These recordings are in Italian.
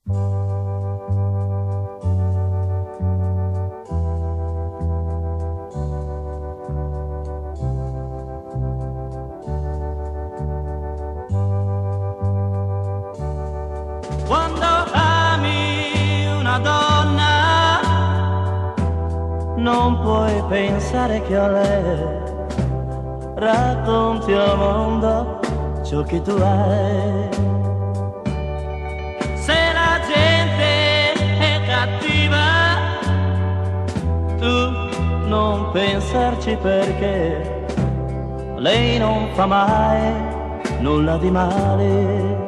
Quando ami una donna non puoi pensare che a lei racconti al mondo ciò che tu hai. Se la gente è cattiva tu non pensarci, perché lei non fa mai nulla di male.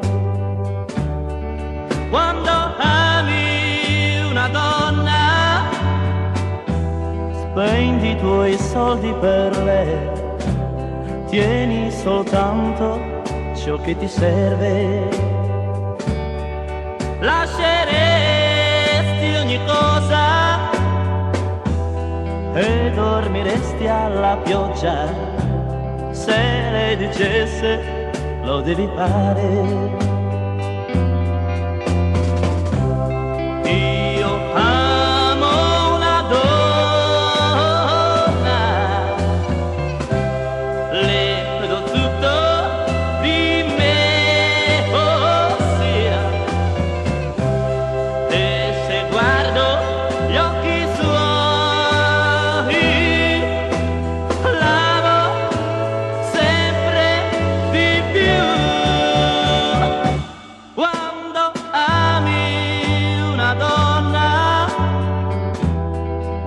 Quando ami una donna spendi i tuoi soldi per lei, tieni soltanto ciò che ti serve. Lasceresti ogni cosa e dormiresti alla pioggia se lei dicesse lo devi fare.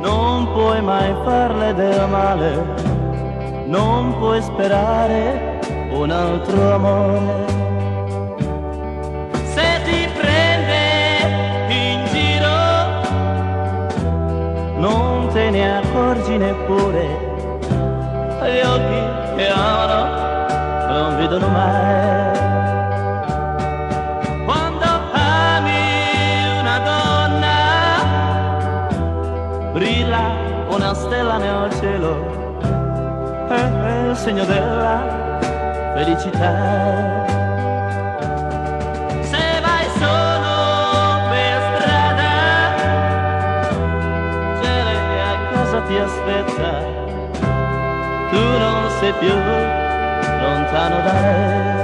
Non puoi mai farle del male, non puoi sperare un altro amore. Se ti prende in giro non te ne accorgi neppure, gli occhi che amano non vedono mai. Brilla una stella nel cielo, è il segno della felicità. Se vai solo per strada, c'è lei che a casa ti aspetta, tu non sei più lontano da lei.